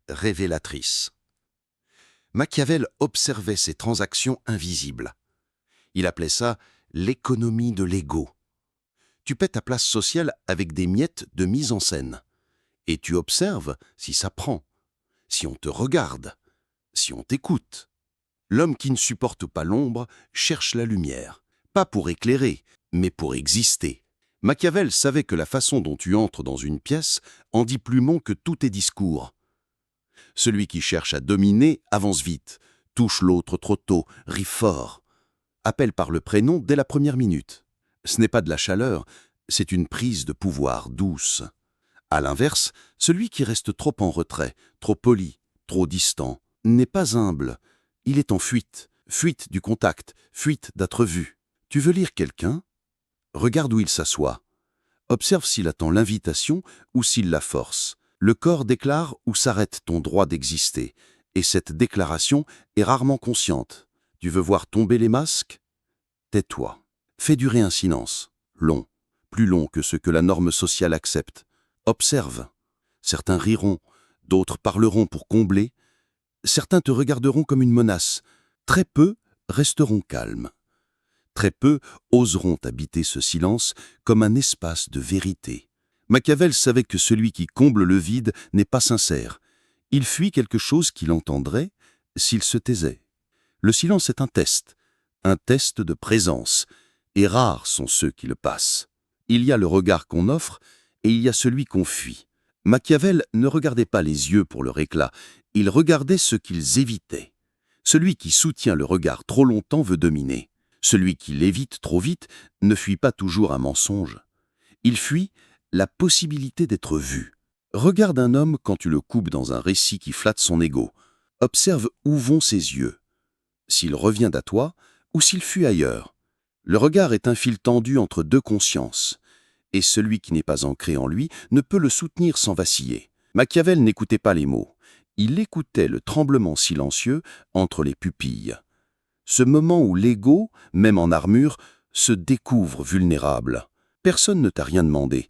révélatrice. Machiavel observait ces transactions invisibles. Il appelait ça l'économie de l'ego. Tu paies ta place sociale avec des miettes de mise en scène. Et tu observes si ça prend, si on te regarde, si on t'écoute. L'homme qui ne supporte pas l'ombre cherche la lumière, pas pour éclairer, mais pour exister. Machiavel savait que la façon dont tu entres dans une pièce en dit plus long que tous tes discours. Celui qui cherche à dominer avance vite, touche l'autre trop tôt, rit fort, appelle par le prénom dès la première minute. Ce n'est pas de la chaleur, c'est une prise de pouvoir douce. À l'inverse, celui qui reste trop en retrait, trop poli, trop distant, n'est pas humble. Il est en fuite, fuite du contact, fuite d'être vu. Tu veux lire quelqu'un ? Regarde où il s'assoit. Observe s'il attend l'invitation ou s'il la force. Le corps déclare où s'arrête ton droit d'exister, et cette déclaration est rarement consciente. Tu veux voir tomber les masques ? Tais-toi. Fais durer un silence, long, plus long que ce que la norme sociale accepte. Observe. Certains riront, d'autres parleront pour combler. Certains te regarderont comme une menace. Très peu resteront calmes. Très peu oseront habiter ce silence comme un espace de vérité. Machiavel savait que celui qui comble le vide n'est pas sincère. Il fuit quelque chose qu'il entendrait s'il se taisait. Le silence est un test de présence, et rares sont ceux qui le passent. Il y a le regard qu'on offre et il y a celui qu'on fuit. Machiavel ne regardait pas les yeux pour leur éclat, il regardait ce qu'ils évitaient. Celui qui soutient le regard trop longtemps veut dominer. Celui qui l'évite trop vite ne fuit pas toujours un mensonge. Il fuit la possibilité d'être vu. Regarde un homme quand tu le coupes dans un récit qui flatte son ego. Observe où vont ses yeux. S'il revient à toi ou s'il fuit ailleurs. Le regard est un fil tendu entre deux consciences. Et celui qui n'est pas ancré en lui ne peut le soutenir sans vaciller. Machiavel n'écoutait pas les mots. Il écoutait le tremblement silencieux entre les pupilles. Ce moment où l'ego, même en armure, se découvre vulnérable. Personne ne t'a rien demandé.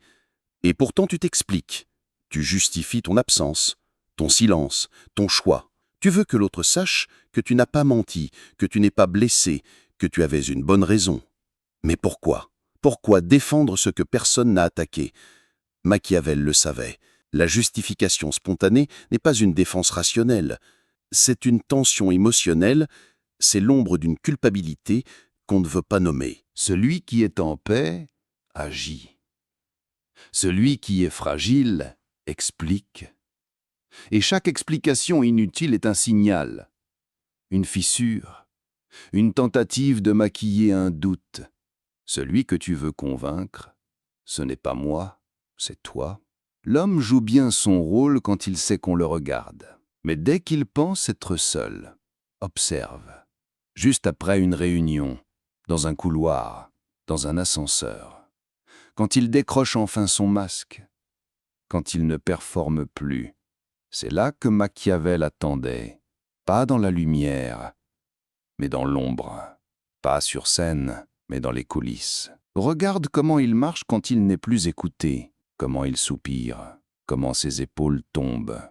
Et pourtant tu t'expliques. Tu justifies ton absence, ton silence, ton choix. Tu veux que l'autre sache que tu n'as pas menti, que tu n'es pas blessé, que tu avais une bonne raison. Mais pourquoi ? Pourquoi défendre ce que personne n'a attaqué ? Machiavel le savait. La justification spontanée n'est pas une défense rationnelle. C'est une tension émotionnelle, c'est l'ombre d'une culpabilité qu'on ne veut pas nommer. Celui qui est en paix agit. Celui qui est fragile explique. Et chaque explication inutile est un signal, une fissure, une tentative de maquiller un doute. Celui que tu veux convaincre, ce n'est pas moi, c'est toi. L'homme joue bien son rôle quand il sait qu'on le regarde. Mais dès qu'il pense être seul, observe. Juste après une réunion, dans un couloir, dans un ascenseur. Quand il décroche enfin son masque, quand il ne performe plus, c'est là que Machiavel attendait. Pas dans la lumière, mais dans l'ombre. Pas sur scène, mais dans les coulisses. Regarde comment il marche quand il n'est plus écouté, comment il soupire, comment ses épaules tombent.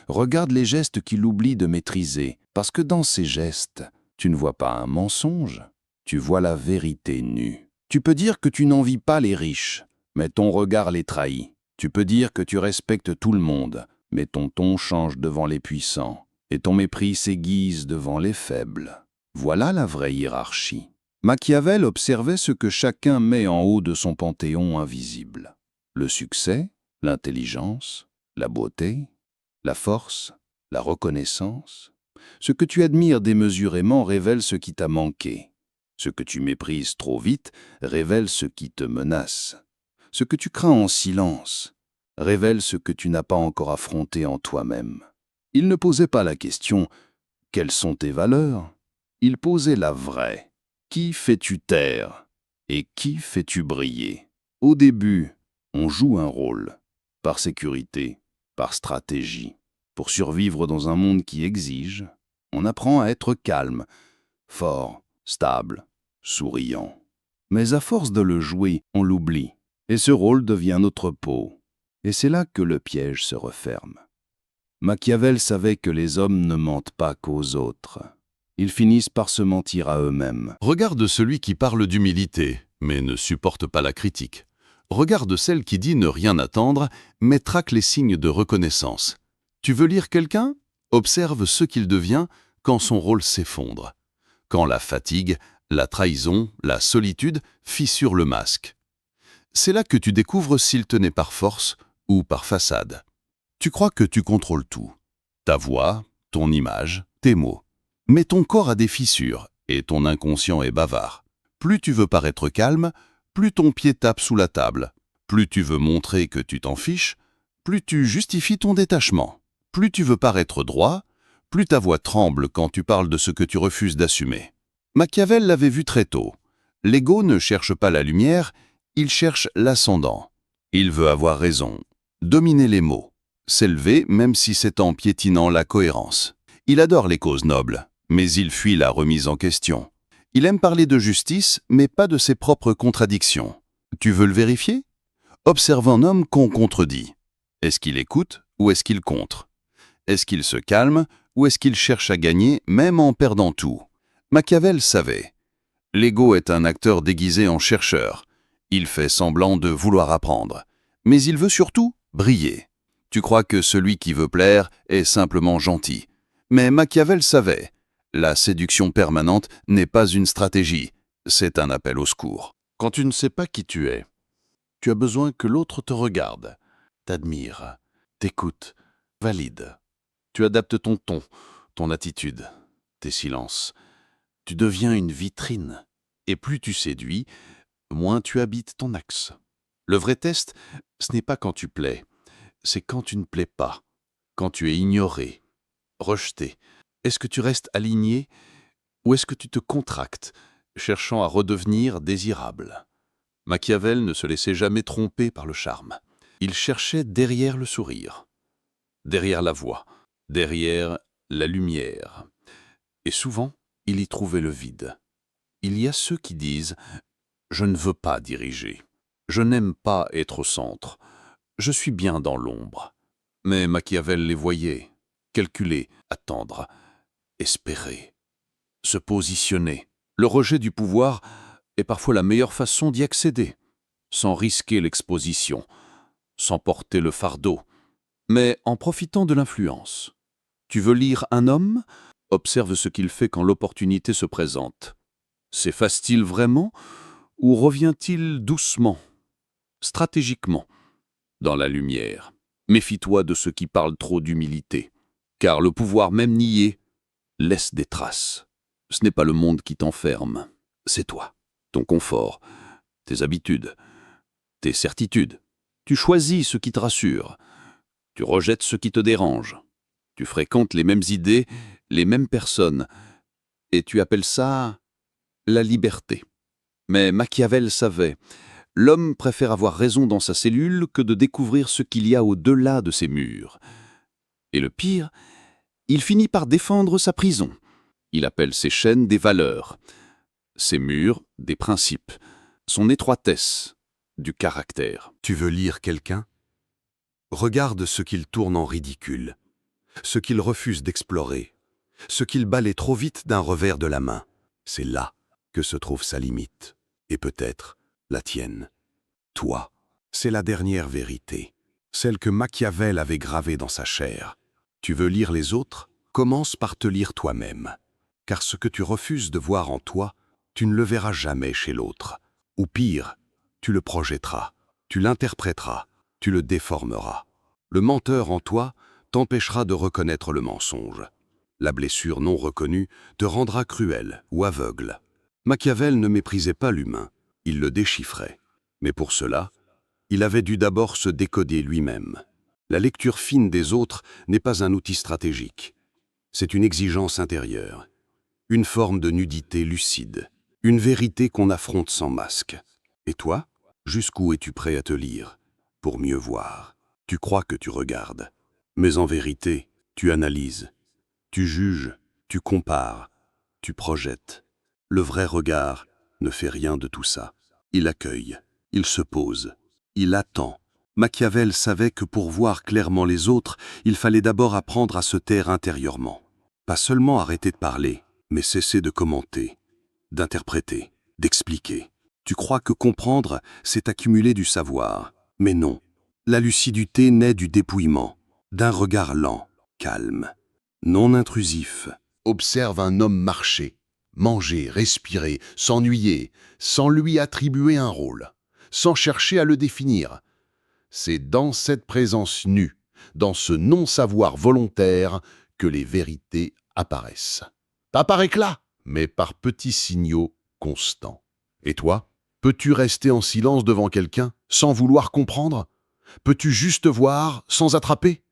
Regarde les gestes qu'il oublie de maîtriser, parce que dans ces gestes, tu ne vois pas un mensonge, tu vois la vérité nue. Tu peux dire que tu n'envies pas les riches, mais ton regard les trahit. Tu peux dire que tu respectes tout le monde, mais ton ton change devant les puissants, et ton mépris s'aiguise devant les faibles. Voilà la vraie hiérarchie. Machiavel observait ce que chacun met en haut de son panthéon invisible. Le succès, l'intelligence, la beauté, la force, la reconnaissance. Ce que tu admires démesurément révèle ce qui t'a manqué. Ce que tu méprises trop vite révèle ce qui te menace. Ce que tu crains en silence révèle ce que tu n'as pas encore affronté en toi-même. Il ne posait pas la question « Quelles sont tes valeurs ?» Il posait la vraie. Qui fais-tu taire et qui fais-tu briller? Au début, on joue un rôle, par sécurité, par stratégie. Pour survivre dans un monde qui exige, on apprend à être calme, fort, stable, souriant. Mais à force de le jouer, on l'oublie, et ce rôle devient notre peau. Et c'est là que le piège se referme. Machiavel savait que les hommes ne mentent pas qu'aux autres. Ils finissent par se mentir à eux-mêmes. Regarde celui qui parle d'humilité, mais ne supporte pas la critique. Regarde celle qui dit ne rien attendre, mais traque les signes de reconnaissance. Tu veux lire quelqu'un? Observe ce qu'il devient quand son rôle s'effondre. Quand la fatigue, la trahison, la solitude fissurent le masque. C'est là que tu découvres s'il tenait par force ou par façade. Tu crois que tu contrôles tout. Ta voix, ton image, tes mots. Mais ton corps a des fissures et ton inconscient est bavard. Plus tu veux paraître calme, plus ton pied tape sous la table. Plus tu veux montrer que tu t'en fiches, plus tu justifies ton détachement. Plus tu veux paraître droit, plus ta voix tremble quand tu parles de ce que tu refuses d'assumer. Machiavel l'avait vu très tôt. L'ego ne cherche pas la lumière, il cherche l'ascendant. Il veut avoir raison, dominer les mots, s'élever même si c'est en piétinant la cohérence. Il adore les causes nobles, mais il fuit la remise en question. Il aime parler de justice, mais pas de ses propres contradictions. Tu veux le vérifier? Observe un homme qu'on contredit. Est-ce qu'il écoute ou est-ce qu'il contre? Est-ce qu'il se calme ou est-ce qu'il cherche à gagner même en perdant tout? Machiavel savait. L'ego est un acteur déguisé en chercheur. Il fait semblant de vouloir apprendre. Mais il veut surtout briller. Tu crois que celui qui veut plaire est simplement gentil. Mais Machiavel savait. La séduction permanente n'est pas une stratégie, c'est un appel au secours. Quand tu ne sais pas qui tu es, tu as besoin que l'autre te regarde, t'admire, t'écoute, valide. Tu adaptes ton ton, ton attitude, tes silences. Tu deviens une vitrine. Et plus tu séduis, moins tu habites ton axe. Le vrai test, ce n'est pas quand tu plais, c'est quand tu ne plais pas, quand tu es ignoré, rejeté. Est-ce que tu restes aligné ou est-ce que tu te contractes, cherchant à redevenir désirable? Machiavel ne se laissait jamais tromper par le charme. Il cherchait derrière le sourire, derrière la voix, derrière la lumière. Et souvent, il y trouvait le vide. Il y a ceux qui disent « Je ne veux pas diriger, je n'aime pas être au centre, je suis bien dans l'ombre ». Mais Machiavel les voyait, calculer, attendre, espérer, se positionner. Le rejet du pouvoir est parfois la meilleure façon d'y accéder, sans risquer l'exposition, sans porter le fardeau, mais en profitant de l'influence. Tu veux lire un homme? Observe ce qu'il fait quand l'opportunité se présente. S'efface-t-il vraiment ou revient-il doucement, stratégiquement, dans la lumière? Méfie-toi de ceux qui parlent trop d'humilité, car le pouvoir même nié laisse des traces. Ce n'est pas le monde qui t'enferme, c'est toi, ton confort, tes habitudes, tes certitudes. Tu choisis ce qui te rassure, tu rejettes ce qui te dérange, tu fréquentes les mêmes idées, les mêmes personnes, et tu appelles ça la liberté. Mais Machiavel savait, l'homme préfère avoir raison dans sa cellule que de découvrir ce qu'il y a au-delà de ses murs. Et le pire, il finit par défendre sa prison. Il appelle ses chaînes des valeurs, ses murs des principes, son étroitesse du caractère. Tu veux lire quelqu'un? Regarde ce qu'il tourne en ridicule, ce qu'il refuse d'explorer, ce qu'il balaie trop vite d'un revers de la main. C'est là que se trouve sa limite, et peut-être la tienne. Toi, c'est la dernière vérité, celle que Machiavel avait gravée dans sa chair. Tu veux lire les autres? Commence par te lire toi-même, car ce que tu refuses de voir en toi, tu ne le verras jamais chez l'autre. Ou pire, tu le projetteras, tu l'interpréteras, tu le déformeras. Le menteur en toi t'empêchera de reconnaître le mensonge. La blessure non reconnue te rendra cruel ou aveugle. Machiavel ne méprisait pas l'humain, il le déchiffrait. Mais pour cela, il avait dû d'abord se décoder lui-même. La lecture fine des autres n'est pas un outil stratégique. C'est une exigence intérieure, une forme de nudité lucide, une vérité qu'on affronte sans masque. Et toi, jusqu'où es-tu prêt à te lire pour mieux voir? Tu crois que tu regardes, mais en vérité, tu analyses, tu juges, tu compares, tu projettes. Le vrai regard ne fait rien de tout ça. Il accueille, il se pose, il attend, Machiavel savait que pour voir clairement les autres, il fallait d'abord apprendre à se taire intérieurement. Pas seulement arrêter de parler, mais cesser de commenter, d'interpréter, d'expliquer. Tu crois que comprendre, c'est accumuler du savoir. Mais non. La lucidité naît du dépouillement, d'un regard lent, calme, non intrusif. Observe un homme marcher, manger, respirer, s'ennuyer, sans lui attribuer un rôle, sans chercher à le définir. C'est dans cette présence nue, dans ce non-savoir volontaire, que les vérités apparaissent. Pas par éclat, mais par petits signaux constants. Et toi, peux-tu rester en silence devant quelqu'un, sans vouloir comprendre? Peux-tu juste voir, sans attraper?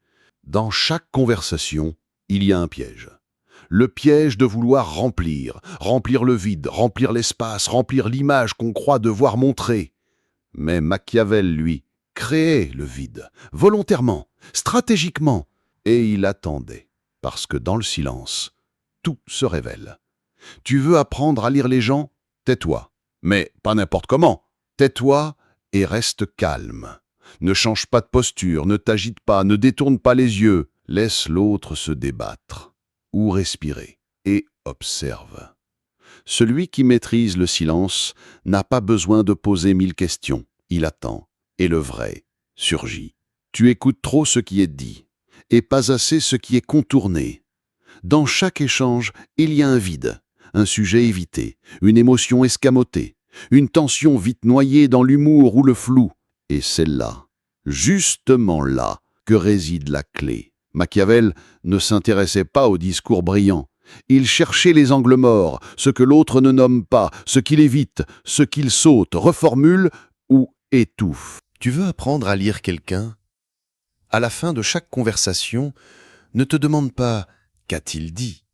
Dans chaque conversation, il y a un piège. Le piège de vouloir remplir le vide, remplir l'espace, remplir l'image qu'on croit devoir montrer. Mais Machiavel, lui, créait le vide, volontairement, stratégiquement, et il attendait, parce que dans le silence, tout se révèle. Tu veux apprendre à lire les gens? Tais-toi. Mais pas n'importe comment. Tais-toi et reste calme. Ne change pas de posture, ne t'agite pas, ne détourne pas les yeux. Laisse l'autre se débattre ou respirer et observe. Celui qui maîtrise le silence n'a pas besoin de poser 1000 questions. Il attend et le vrai surgit. Tu écoutes trop ce qui est dit et pas assez ce qui est contourné. Dans chaque échange, il y a un vide, un sujet évité, une émotion escamotée, une tension vite noyée dans l'humour ou le flou. Et c'est là, justement là, que réside la clé. Machiavel ne s'intéressait pas aux discours brillants. Il cherchait les angles morts, ce que l'autre ne nomme pas, ce qu'il évite, ce qu'il saute, reformule ou étouffe. Tu veux apprendre à lire quelqu'un? À la fin de chaque conversation, ne te demande pas « qu'a-t-il dit ?»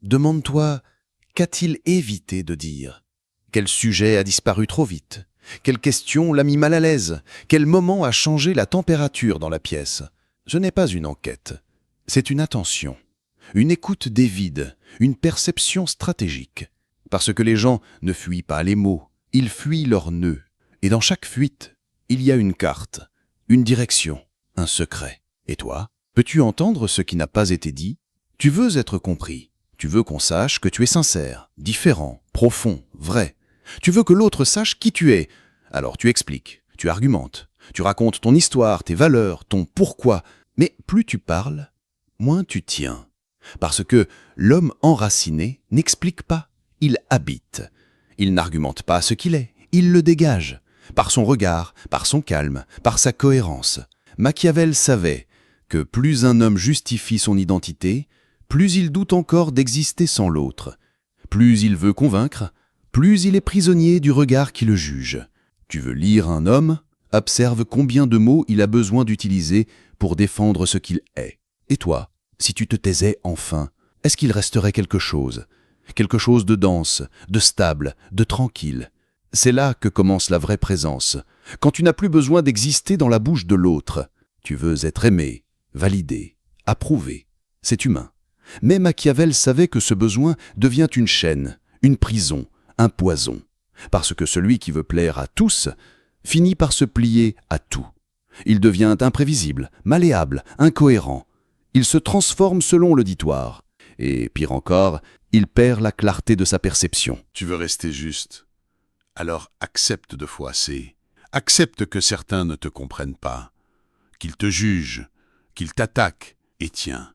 Demande-toi « qu'a-t-il évité de dire ?» Quel sujet a disparu trop vite? Quelle question l'a mis mal à l'aise? Quel moment a changé la température dans la pièce? Ce n'est pas une enquête, c'est une attention, une écoute des vides, une perception stratégique. Parce que les gens ne fuient pas les mots, ils fuient leurs nœuds. Et dans chaque fuite, il y a une carte, une direction, un secret. Et toi, peux-tu entendre ce qui n'a pas été dit? Tu veux être compris, tu veux qu'on sache que tu es sincère, différent, profond, vrai. Tu veux que l'autre sache qui tu es. Alors tu expliques, tu argumentes, tu racontes ton histoire, tes valeurs, ton pourquoi. Mais plus tu parles, moins tu tiens. Parce que l'homme enraciné n'explique pas, il habite. Il n'argumente pas ce qu'il est, il le dégage. Par son regard, par son calme, par sa cohérence. Machiavel savait que plus un homme justifie son identité, plus il doute encore d'exister sans l'autre. Plus il veut convaincre, plus il est prisonnier du regard qui le juge. Tu veux lire un homme? Observe combien de mots il a besoin d'utiliser pour défendre ce qu'il est. Et toi, si tu te taisais enfin, est-ce qu'il resterait quelque chose? Quelque chose de dense, de stable, de tranquille. C'est là que commence la vraie présence, quand tu n'as plus besoin d'exister dans la bouche de l'autre. Tu veux être aimé, validé, approuvé. C'est humain. Mais Machiavel savait que ce besoin devient une chaîne, une prison, un poison. Parce que celui qui veut plaire à tous finit par se plier à tout. Il devient imprévisible, malléable, incohérent. Il se transforme selon l'auditoire. Et pire encore, il perd la clarté de sa perception. Tu veux rester juste? Alors accepte de froisser. Accepte que certains ne te comprennent pas, qu'ils te jugent, qu'ils t'attaquent. Et tiens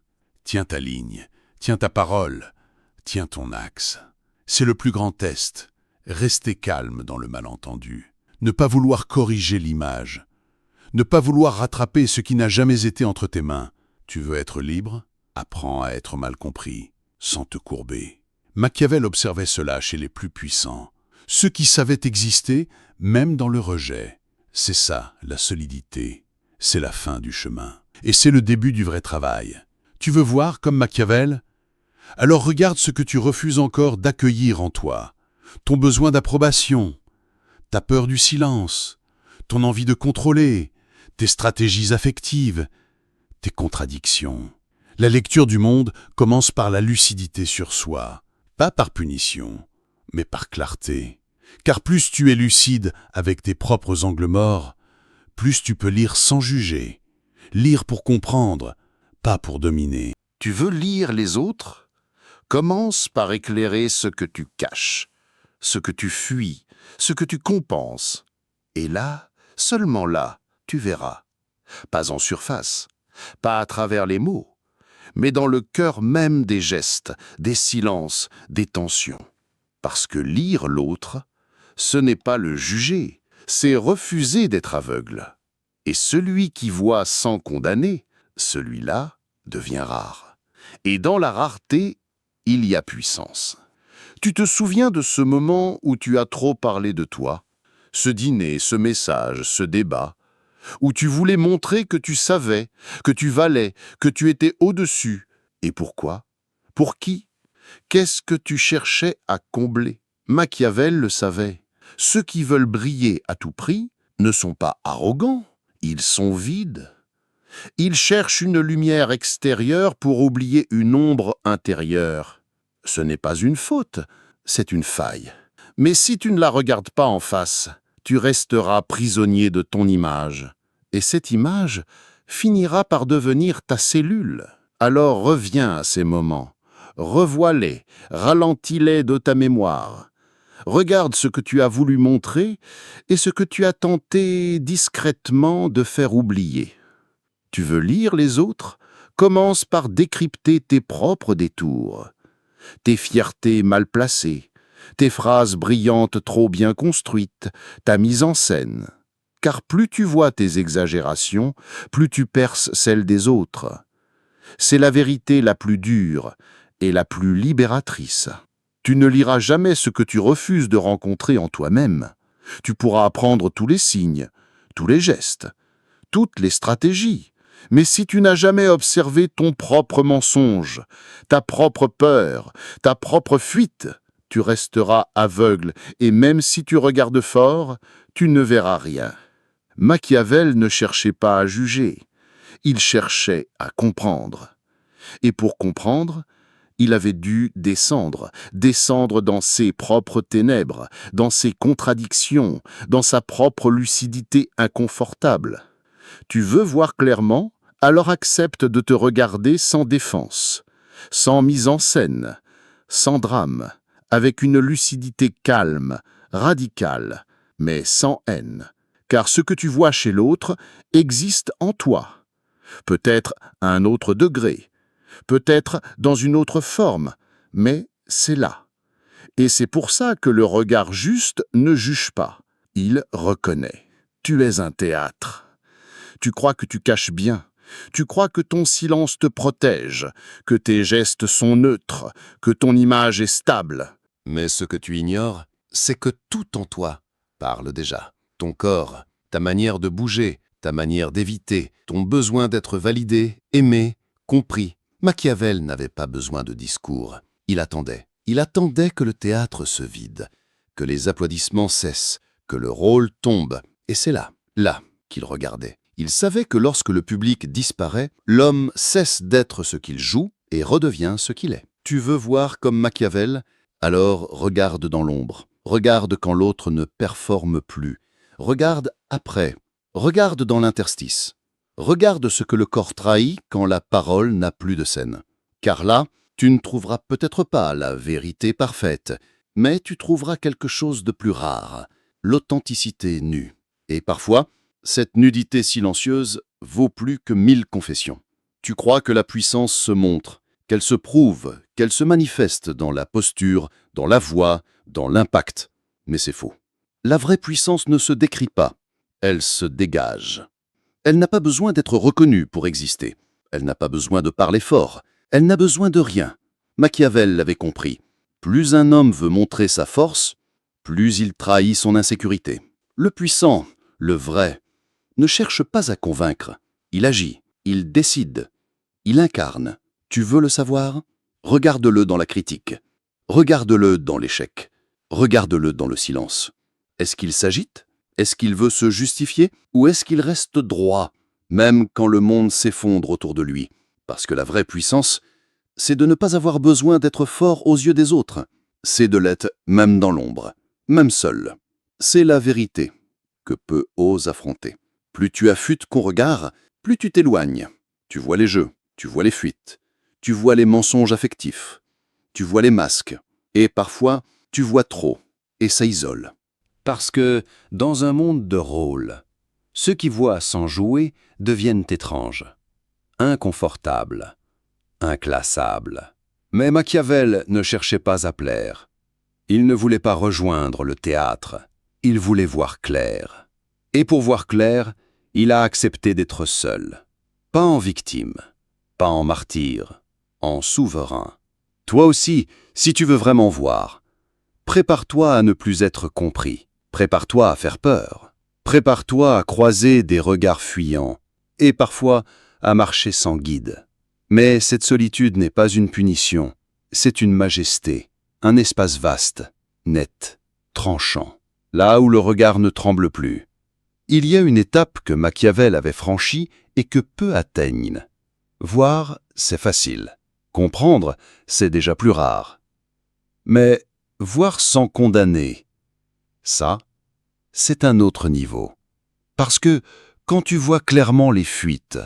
ta ligne, tiens ta parole, tiens ton axe. C'est le plus grand test. Rester calme dans le malentendu. Ne pas vouloir corriger l'image. Ne pas vouloir rattraper ce qui n'a jamais été entre tes mains. Tu veux être libre? Apprends à être mal compris, sans te courber. Machiavel observait cela chez les plus puissants. Ceux qui savaient exister, même dans le rejet. C'est ça, la solidité. C'est la fin du chemin. Et c'est le début du vrai travail. Tu veux voir comme Machiavel? Alors regarde ce que tu refuses encore d'accueillir en toi. Ton besoin d'approbation, ta peur du silence, ton envie de contrôler, tes stratégies affectives, tes contradictions. La lecture du monde commence par la lucidité sur soi, pas par punition, mais par clarté. Car plus tu es lucide avec tes propres angles morts, plus tu peux lire sans juger. Lire pour comprendre, pas pour dominer. Tu veux lire les autres? Commence par éclairer ce que tu caches, ce que tu fuis, ce que tu compenses. Et là, seulement là, tu verras. Pas en surface, pas à travers les mots, mais dans le cœur même des gestes, des silences, des tensions. Parce que lire l'autre, ce n'est pas le juger, c'est refuser d'être aveugle. Et celui qui voit sans condamner, celui-là devient rare. Et dans la rareté, il y a puissance. Tu te souviens de ce moment où tu as trop parlé de toi, ce dîner, ce message, ce débat, où tu voulais montrer que tu savais, que tu valais, que tu étais au-dessus. Et pourquoi? Pour qui? Qu'est-ce que tu cherchais à combler? Machiavel le savait. Ceux qui veulent briller à tout prix ne sont pas arrogants, ils sont vides. Ils cherchent une lumière extérieure pour oublier une ombre intérieure. Ce n'est pas une faute, c'est une faille. Mais si tu ne la regardes pas en face, tu resteras prisonnier de ton image. Et cette image finira par devenir ta cellule. Alors reviens à ces moments, revois-les, ralentis-les de ta mémoire. Regarde ce que tu as voulu montrer et ce que tu as tenté discrètement de faire oublier. Tu veux lire les autres? Commence par décrypter tes propres détours, tes fiertés mal placées, tes phrases brillantes trop bien construites, ta mise en scène. Car plus tu vois tes exagérations, plus tu perces celles des autres. C'est la vérité la plus dure et la plus libératrice. Tu ne liras jamais ce que tu refuses de rencontrer en toi-même. Tu pourras apprendre tous les signes, tous les gestes, toutes les stratégies. Mais si tu n'as jamais observé ton propre mensonge, ta propre peur, ta propre fuite, tu resteras aveugle et même si tu regardes fort, tu ne verras rien. Machiavel ne cherchait pas à juger, il cherchait à comprendre. Et pour comprendre, il avait dû descendre dans ses propres ténèbres, dans ses contradictions, dans sa propre lucidité inconfortable. Tu veux voir clairement? Alors accepte de te regarder sans défense, sans mise en scène, sans drame, avec une lucidité calme, radicale, mais sans haine. Car ce que tu vois chez l'autre existe en toi. Peut-être à un autre degré, peut-être dans une autre forme, mais c'est là. Et c'est pour ça que le regard juste ne juge pas, il reconnaît. Tu es un théâtre. Tu crois que tu caches bien. Tu crois que ton silence te protège, que tes gestes sont neutres, que ton image est stable. Mais ce que tu ignores, c'est que tout en toi parle déjà. Ton corps, ta manière de bouger, ta manière d'éviter, ton besoin d'être validé, aimé, compris. Machiavel n'avait pas besoin de discours. Il attendait. Il attendait que le théâtre se vide, que les applaudissements cessent, que le rôle tombe. Et c'est là qu'il regardait. Il savait que lorsque le public disparaît, l'homme cesse d'être ce qu'il joue et redevient ce qu'il est. Tu veux voir comme Machiavel? Alors regarde dans l'ombre. Regarde quand l'autre ne performe plus. Regarde après. Regarde dans l'interstice. Regarde ce que le corps trahit quand la parole n'a plus de scène. Car là, tu ne trouveras peut-être pas la vérité parfaite, mais tu trouveras quelque chose de plus rare, l'authenticité nue. Et parfois, cette nudité silencieuse vaut plus que 1000 confessions. Tu crois que la puissance se montre, qu'elle se prouve, qu'elle se manifeste dans la posture, dans la voix, dans l'impact. Mais c'est faux. La vraie puissance ne se décrit pas, elle se dégage. Elle n'a pas besoin d'être reconnue pour exister. Elle n'a pas besoin de parler fort. Elle n'a besoin de rien. Machiavel l'avait compris. Plus un homme veut montrer sa force, plus il trahit son insécurité. Le puissant, le vrai, ne cherche pas à convaincre. Il agit, il décide, il incarne. Tu veux le savoir? Regarde-le dans la critique. Regarde-le dans l'échec. Regarde-le dans le silence. Est-ce qu'il s'agite? Est-ce qu'il veut se justifier? Ou est-ce qu'il reste droit, même quand le monde s'effondre autour de lui? Parce que la vraie puissance, c'est de ne pas avoir besoin d'être fort aux yeux des autres. C'est de l'être même dans l'ombre, même seul. C'est la vérité que peu osent affronter. Plus tu affûtes ton regard, plus tu t'éloignes. Tu vois les jeux, tu vois les fuites, tu vois les mensonges affectifs, tu vois les masques, et parfois tu vois trop, et ça isole. Parce que, dans un monde de rôles, ceux qui voient sans jouer deviennent étranges, inconfortables, inclassables. Mais Machiavel ne cherchait pas à plaire. Il ne voulait pas rejoindre le théâtre, il voulait voir clair. Et pour voir clair, il a accepté d'être seul. Pas en victime, pas en martyr, en souverain. Toi aussi, si tu veux vraiment voir, prépare-toi à ne plus être compris. Prépare-toi à faire peur. Prépare-toi à croiser des regards fuyants et parfois à marcher sans guide. Mais cette solitude n'est pas une punition, c'est une majesté, un espace vaste, net, tranchant, là où le regard ne tremble plus. Il y a une étape que Machiavel avait franchie et que peu atteignent. Voir, c'est facile. Comprendre, c'est déjà plus rare. Mais voir sans condamner, ça, c'est un autre niveau. Parce que quand tu vois clairement les fuites,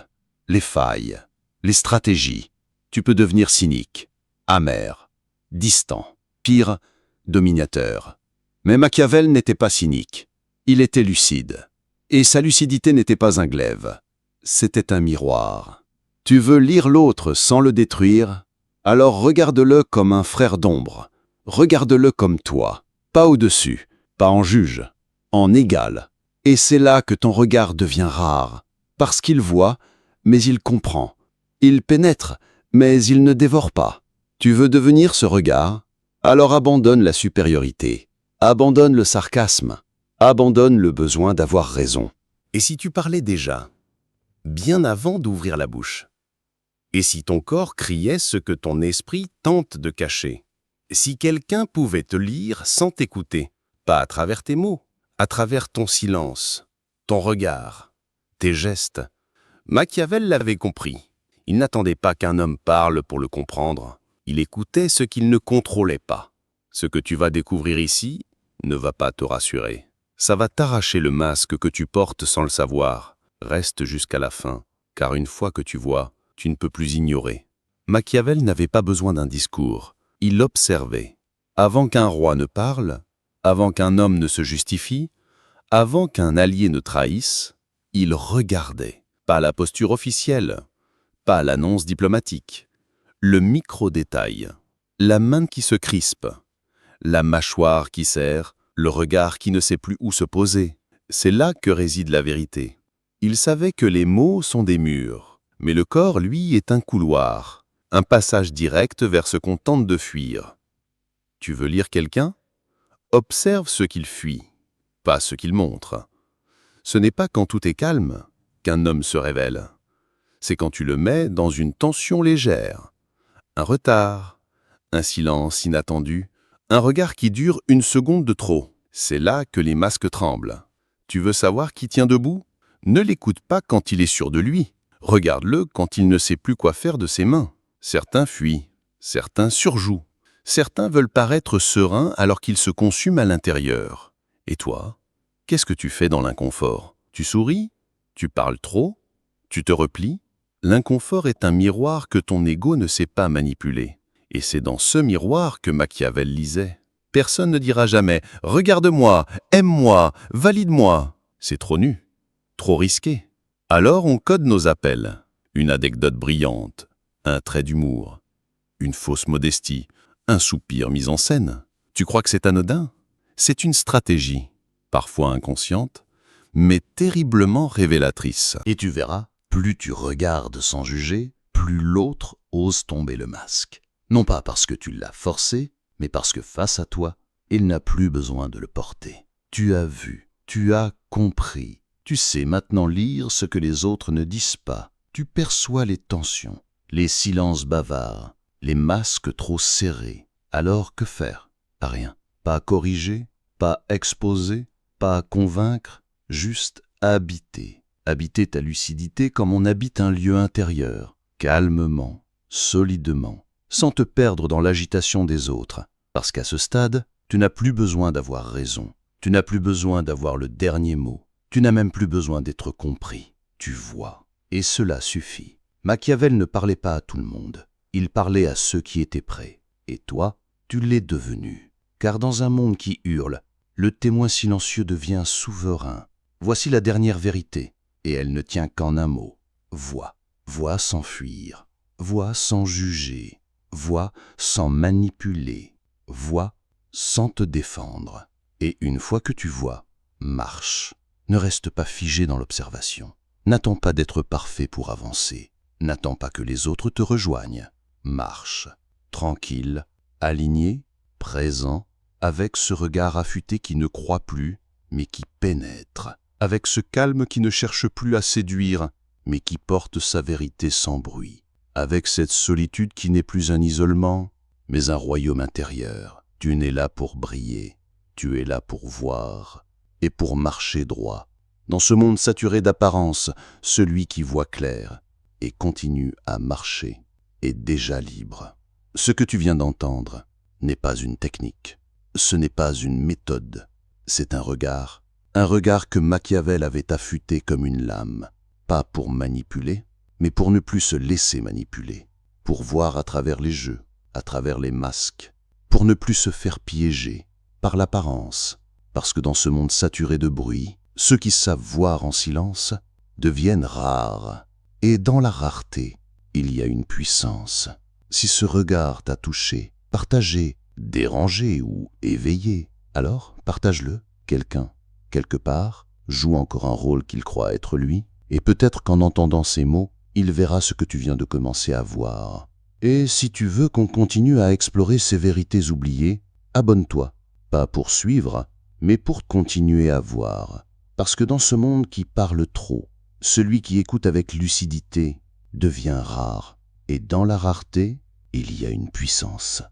les failles, les stratégies, tu peux devenir cynique, amer, distant, pire, dominateur. Mais Machiavel n'était pas cynique, il était lucide. Et sa lucidité n'était pas un glaive, c'était un miroir. Tu veux lire l'autre sans le détruire? Alors regarde-le comme un frère d'ombre. Regarde-le comme toi, pas au-dessus, pas en juge, en égal. Et c'est là que ton regard devient rare, parce qu'il voit, mais il comprend. Il pénètre, mais il ne dévore pas. Tu veux devenir ce regard? Alors abandonne la supériorité, abandonne le sarcasme, abandonne le besoin d'avoir raison. Et si tu parlais déjà, bien avant d'ouvrir la bouche? Et si ton corps criait ce que ton esprit tente de cacher? Si quelqu'un pouvait te lire sans t'écouter, pas à travers tes mots, à travers ton silence, ton regard, tes gestes? Machiavel l'avait compris. Il n'attendait pas qu'un homme parle pour le comprendre. Il écoutait ce qu'il ne contrôlait pas. Ce que tu vas découvrir ici ne va pas te rassurer. Ça va t'arracher le masque que tu portes sans le savoir. Reste jusqu'à la fin, car une fois que tu vois, tu ne peux plus ignorer. Machiavel n'avait pas besoin d'un discours. Il observait. Avant qu'un roi ne parle, avant qu'un homme ne se justifie, avant qu'un allié ne trahisse, il regardait. Pas la posture officielle, pas l'annonce diplomatique. Le micro-détail. La main qui se crispe, la mâchoire qui serre, le regard qui ne sait plus où se poser. C'est là que réside la vérité. Il savait que les mots sont des murs, mais le corps, lui, est un couloir, un passage direct vers ce qu'on tente de fuir. Tu veux lire quelqu'un? Observe ce qu'il fuit, pas ce qu'il montre. Ce n'est pas quand tout est calme qu'un homme se révèle. C'est quand tu le mets dans une tension légère, un retard, un silence inattendu, un regard qui dure une seconde de trop. C'est là que les masques tremblent. Tu veux savoir qui tient debout? Ne l'écoute pas quand il est sûr de lui. Regarde-le quand il ne sait plus quoi faire de ses mains. Certains fuient, certains surjouent. Certains veulent paraître sereins alors qu'ils se consument à l'intérieur. Et toi, qu'est-ce que tu fais dans l'inconfort? Tu souris? Tu parles trop? Tu te replies? L'inconfort est un miroir que ton ego ne sait pas manipuler. Et c'est dans ce miroir que Machiavel lisait. Personne ne dira jamais « Regarde-moi, aime-moi, valide-moi ». C'est trop nu, trop risqué. Alors on code nos appels. Une anecdote brillante, un trait d'humour, une fausse modestie, un soupir mis en scène. Tu crois que c'est anodin? C'est une stratégie, parfois inconsciente, mais terriblement révélatrice. Et tu verras, plus tu regardes sans juger, plus l'autre ose tomber le masque. Non pas parce que tu l'as forcé, mais parce que face à toi, il n'a plus besoin de le porter. Tu as vu, tu as compris, tu sais maintenant lire ce que les autres ne disent pas. Tu perçois les tensions, les silences bavards, les masques trop serrés. Alors que faire? Pas rien. Pas corriger, pas exposer, pas convaincre, juste habiter. Habiter ta lucidité comme on habite un lieu intérieur, calmement, solidement, sans te perdre dans l'agitation des autres. Parce qu'à ce stade, tu n'as plus besoin d'avoir raison. Tu n'as plus besoin d'avoir le dernier mot. Tu n'as même plus besoin d'être compris. Tu vois. Et cela suffit. Machiavel ne parlait pas à tout le monde. Il parlait à ceux qui étaient prêts. Et toi, tu l'es devenu. Car dans un monde qui hurle, le témoin silencieux devient souverain. Voici la dernière vérité, et elle ne tient qu'en un mot. Vois. Vois sans fuir. Vois sans juger. Vois sans manipuler. Vois sans te défendre. Et une fois que tu vois, marche. Ne reste pas figé dans l'observation. N'attends pas d'être parfait pour avancer. N'attends pas que les autres te rejoignent. Marche. Tranquille, aligné, présent, avec ce regard affûté qui ne croit plus, mais qui pénètre. Avec ce calme qui ne cherche plus à séduire, mais qui porte sa vérité sans bruit. Avec cette solitude qui n'est plus un isolement, mais un royaume intérieur. Tu n'es là pour briller, tu es là pour voir et pour marcher droit. Dans ce monde saturé d'apparence, celui qui voit clair et continue à marcher est déjà libre. Ce que tu viens d'entendre n'est pas une technique, ce n'est pas une méthode, c'est un regard que Machiavel avait affûté comme une lame, pas pour manipuler, mais pour ne plus se laisser manipuler, pour voir à travers les jeux, à travers les masques, pour ne plus se faire piéger par l'apparence, parce que dans ce monde saturé de bruit, ceux qui savent voir en silence deviennent rares, et dans la rareté, il y a une puissance. Si ce regard t'a touché, partagé, dérangé ou éveillé, alors partage-le. Quelqu'un, quelque part, joue encore un rôle qu'il croit être lui, et peut-être qu'en entendant ces mots, il verra ce que tu viens de commencer à voir. Et si tu veux qu'on continue à explorer ces vérités oubliées, abonne-toi, pas pour suivre, mais pour continuer à voir. Parce que dans ce monde qui parle trop, celui qui écoute avec lucidité devient rare. Et dans la rareté, il y a une puissance.